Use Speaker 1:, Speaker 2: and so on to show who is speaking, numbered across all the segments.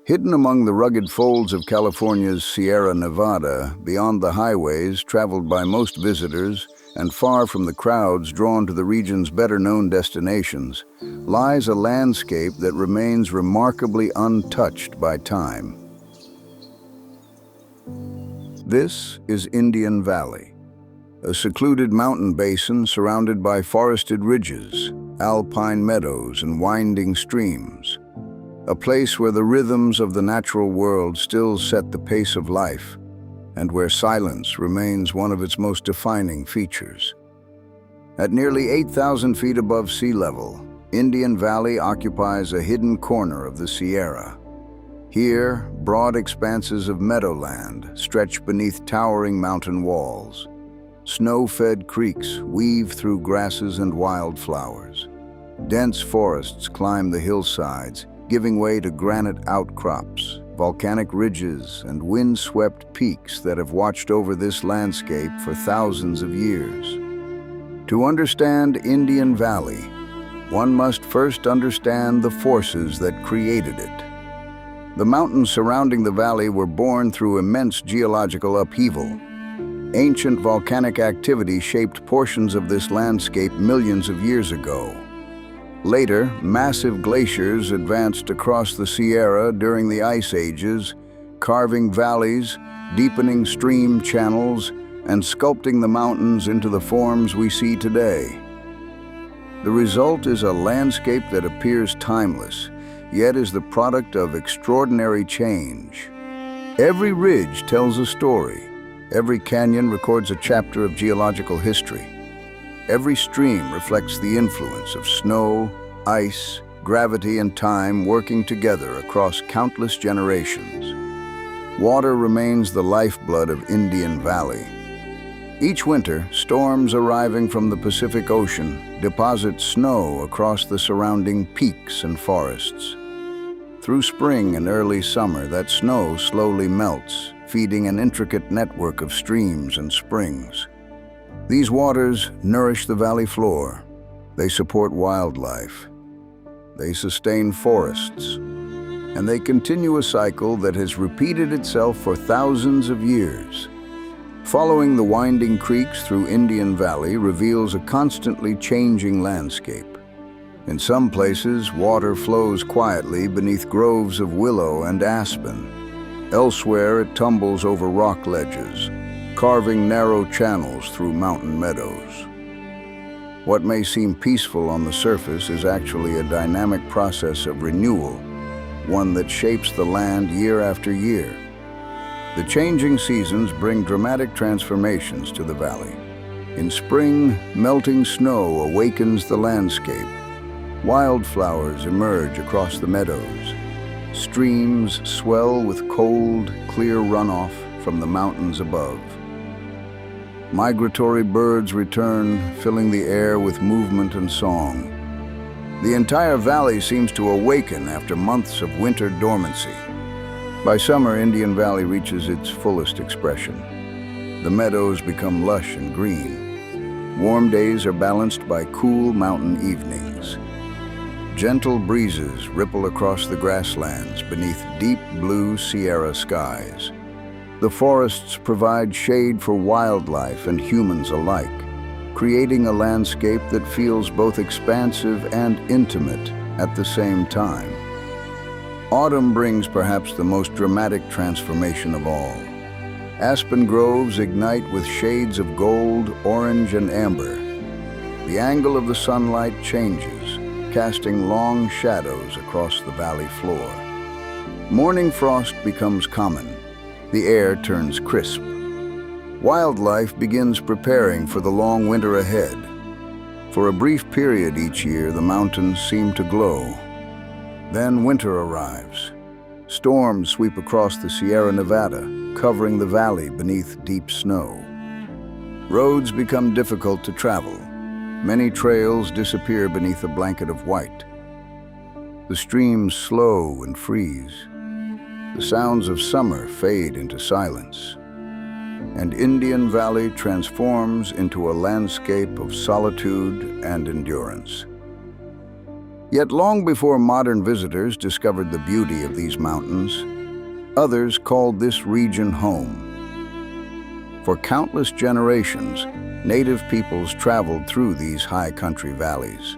Speaker 1: Hidden among the rugged folds of California's Sierra Nevada, beyond the highways traveled by most visitors and far from the crowds drawn to the region's better-known destinations, lies a landscape that remains remarkably untouched by time. This is Indian Valley, a secluded mountain basin surrounded by forested ridges, alpine meadows, and winding streams. A place where the rhythms of the natural world still set the pace of life, and where silence remains one of its most defining features. At nearly 8,000 feet above sea level, Indian Valley occupies a hidden corner of the Sierra. Here, broad expanses of meadowland stretch beneath towering mountain walls. Snow-fed creeks weave through grasses and wildflowers. Dense forests climb the hillsides, giving way to granite outcrops, volcanic ridges, and wind-swept peaks that have watched over this landscape for thousands of years. To understand Indian Valley, one must first understand the forces that created it. The mountains surrounding the valley were born through immense geological upheaval. Ancient volcanic activity shaped portions of this landscape millions of years ago. Later, massive glaciers advanced across the Sierra during the Ice Ages, carving valleys, deepening stream channels, and sculpting the mountains into the forms we see today. The result is a landscape that appears timeless, yet is the product of extraordinary change. Every ridge tells a story. Every canyon records a chapter of geological history. Every stream reflects the influence of snow, ice, gravity, and time working together across countless generations. Water remains the lifeblood of Indian Valley. Each winter, storms arriving from the Pacific Ocean deposit snow across the surrounding peaks and forests. Through spring and early summer, that snow slowly melts, feeding an intricate network of streams and springs. These waters nourish the valley floor. They support wildlife. They sustain forests. And they continue a cycle that has repeated itself for thousands of years. Following the winding creeks through Indian Valley reveals a constantly changing landscape. In some places, water flows quietly beneath groves of willow and aspen. Elsewhere, it tumbles over rock ledges, carving narrow channels through mountain meadows. What may seem peaceful on the surface is actually a dynamic process of renewal, one that shapes the land year after year. The changing seasons bring dramatic transformations to the valley. In spring, melting snow awakens the landscape. Wildflowers emerge across the meadows. Streams swell with cold, clear runoff from the mountains above. Migratory birds return, filling the air with movement and song. The entire valley seems to awaken after months of winter dormancy. By summer, Indian Valley reaches its fullest expression. The meadows become lush and green. Warm days are balanced by cool mountain evenings. Gentle breezes ripple across the grasslands beneath deep blue Sierra skies. The forests provide shade for wildlife and humans alike, creating a landscape that feels both expansive and intimate at the same time. Autumn brings perhaps the most dramatic transformation of all. Aspen groves ignite with shades of gold, orange, and amber. The angle of the sunlight changes, casting long shadows across the valley floor. Morning frost becomes common. The air turns crisp. Wildlife begins preparing for the long winter ahead. For a brief period each year, the mountains seem to glow. Then winter arrives. Storms sweep across the Sierra Nevada, covering the valley beneath deep snow. Roads become difficult to travel. Many trails disappear beneath a blanket of white. The streams slow and freeze. The sounds of summer fade into silence, and Indian Valley transforms into a landscape of solitude and endurance. Yet long before modern visitors discovered the beauty of these mountains, others called this region home. For countless generations, native peoples traveled through these high country valleys.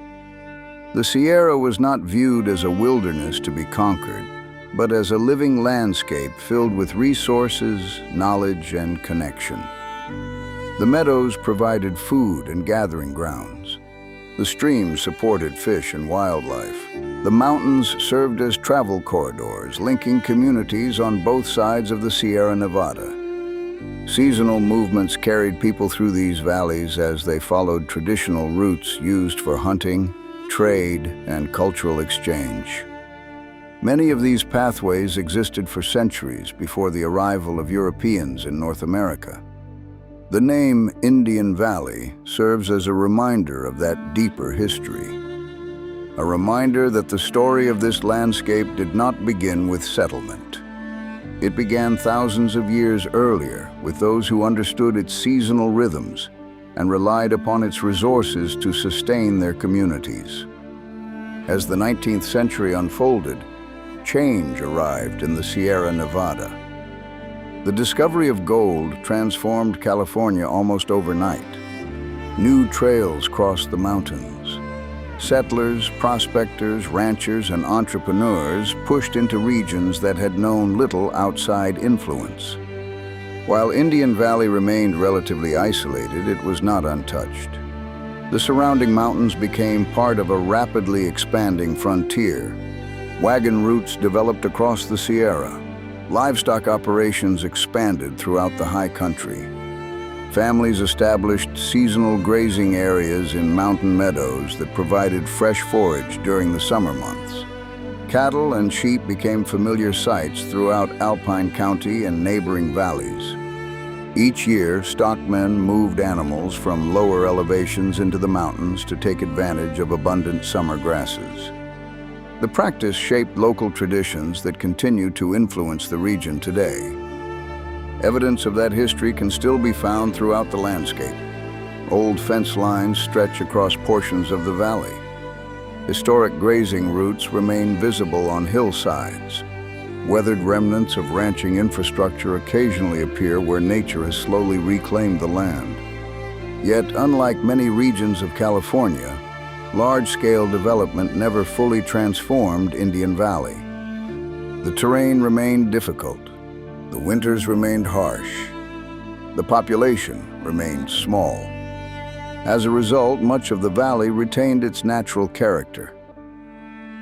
Speaker 1: The Sierra was not viewed as a wilderness to be conquered, but as a living landscape filled with resources, knowledge, and connection. The meadows provided food and gathering grounds. The streams supported fish and wildlife. The mountains served as travel corridors, linking communities on both sides of the Sierra Nevada. Seasonal movements carried people through these valleys as they followed traditional routes used for hunting, trade, and cultural exchange. Many of these pathways existed for centuries before the arrival of Europeans in North America. The name Indian Valley serves as a reminder of that deeper history. A reminder that the story of this landscape did not begin with settlement. It began thousands of years earlier with those who understood its seasonal rhythms and relied upon its resources to sustain their communities. As the 19th century unfolded, change arrived in the Sierra Nevada. The discovery of gold transformed California almost overnight. New trails crossed the mountains. Settlers, prospectors, ranchers, and entrepreneurs pushed into regions that had known little outside influence. While Indian Valley remained relatively isolated, it was not untouched. The surrounding mountains became part of a rapidly expanding frontier. Wagon routes developed across the Sierra. Livestock operations expanded throughout the high country. Families established seasonal grazing areas in mountain meadows that provided fresh forage during the summer months. Cattle and sheep became familiar sights throughout Alpine County and neighboring valleys. Each year, stockmen moved animals from lower elevations into the mountains to take advantage of abundant summer grasses. The practice shaped local traditions that continue to influence the region today. Evidence of that history can still be found throughout the landscape. Old fence lines stretch across portions of the valley. Historic grazing routes remain visible on hillsides. Weathered remnants of ranching infrastructure occasionally appear where nature has slowly reclaimed the land. Yet, unlike many regions of California, large-scale development never fully transformed Indian Valley. The terrain remained difficult. The winters remained harsh. The population remained small. As a result, much of the valley retained its natural character.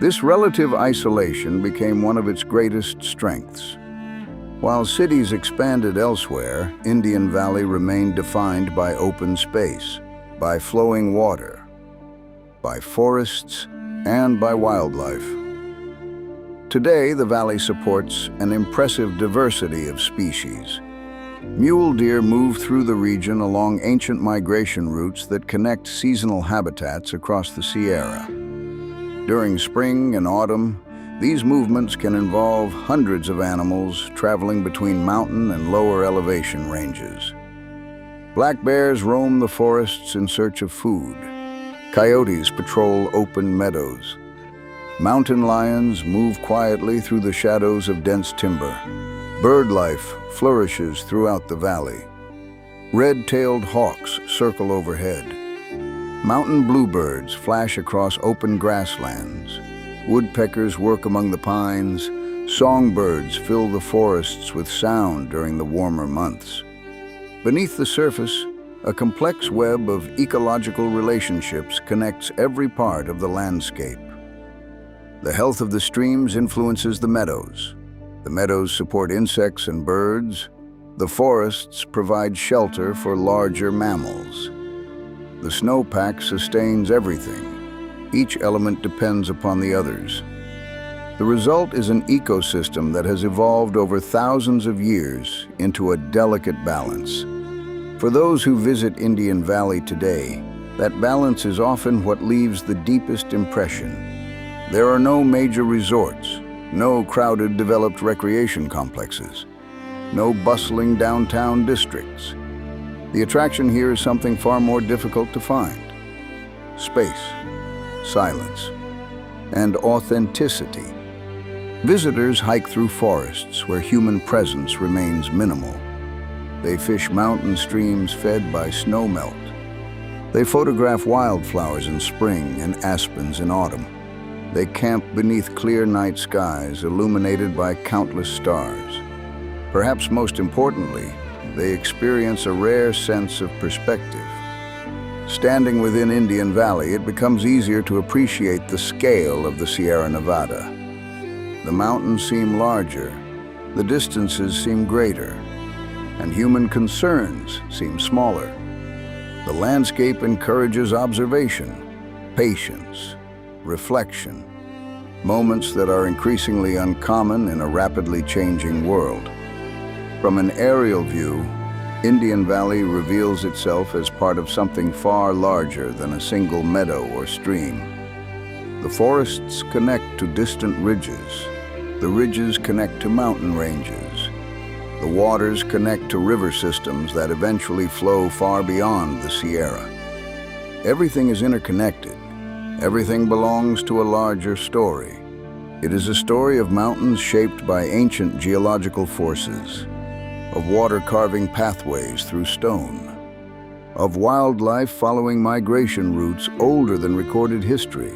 Speaker 1: This relative isolation became one of its greatest strengths. While cities expanded elsewhere, Indian Valley remained defined by open space, by flowing water, by forests, and by wildlife. Today, the valley supports an impressive diversity of species. Mule deer move through the region along ancient migration routes that connect seasonal habitats across the Sierra. During spring and autumn, these movements can involve hundreds of animals traveling between mountain and lower elevation ranges. Black bears roam the forests in search of food. Coyotes patrol open meadows. Mountain lions move quietly through the shadows of dense timber. Bird life flourishes throughout the valley. Red-tailed hawks circle overhead. Mountain bluebirds flash across open grasslands. Woodpeckers work among the pines. Songbirds fill the forests with sound during the warmer months. Beneath the surface, a complex web of ecological relationships connects every part of the landscape. The health of the streams influences the meadows. The meadows support insects and birds. The forests provide shelter for larger mammals. The snowpack sustains everything. Each element depends upon the others. The result is an ecosystem that has evolved over thousands of years into a delicate balance. For those who visit Indian Valley today, that balance is often what leaves the deepest impression. There are no major resorts, no crowded developed recreation complexes, no bustling downtown districts. The attraction here is something far more difficult to find: space, silence, and authenticity. Visitors hike through forests where human presence remains minimal. They fish mountain streams fed by snowmelt. They photograph wildflowers in spring and aspens in autumn. They camp beneath clear night skies illuminated by countless stars. Perhaps most importantly, they experience a rare sense of perspective. Standing within Indian Valley, it becomes easier to appreciate the scale of the Sierra Nevada. The mountains seem larger, the distances seem greater, and human concerns seem smaller. The landscape encourages observation, patience, reflection, moments that are increasingly uncommon in a rapidly changing world. From an aerial view, Indian Valley reveals itself as part of something far larger than a single meadow or stream. The forests connect to distant ridges. The ridges connect to mountain ranges. The waters connect to river systems that eventually flow far beyond the Sierra. Everything is interconnected. Everything belongs to a larger story. It is a story of mountains shaped by ancient geological forces, of water carving pathways through stone, of wildlife following migration routes older than recorded history,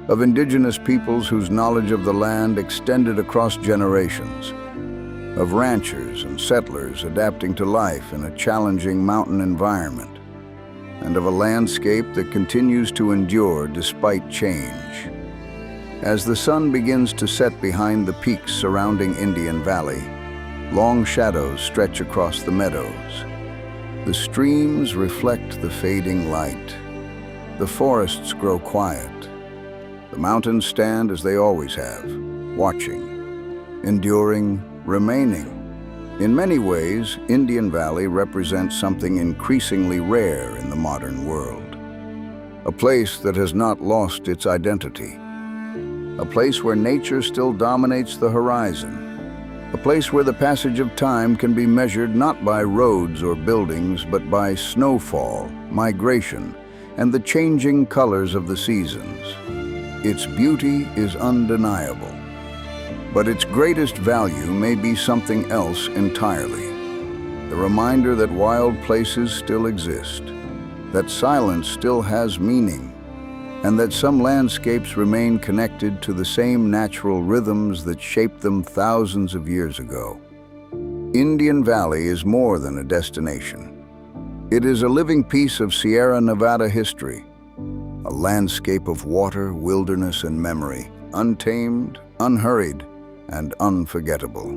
Speaker 1: of indigenous peoples whose knowledge of the land extended across generations, of ranchers and settlers adapting to life in a challenging mountain environment, and of a landscape that continues to endure despite change. As the sun begins to set behind the peaks surrounding Indian Valley, long shadows stretch across the meadows. The streams reflect the fading light. The forests grow quiet. The mountains stand as they always have, watching, enduring, remaining. In many ways, Indian Valley represents something increasingly rare in the modern world. A place that has not lost its identity. A place where nature still dominates the horizon. A place where the passage of time can be measured not by roads or buildings, but by snowfall, migration, and the changing colors of the seasons. Its beauty is undeniable. But its greatest value may be something else entirely. The reminder that wild places still exist, that silence still has meaning, and that some landscapes remain connected to the same natural rhythms that shaped them thousands of years ago. Indian Valley is more than a destination. It is a living piece of Sierra Nevada history, a landscape of water, wilderness, and memory, untamed, unhurried, and unforgettable.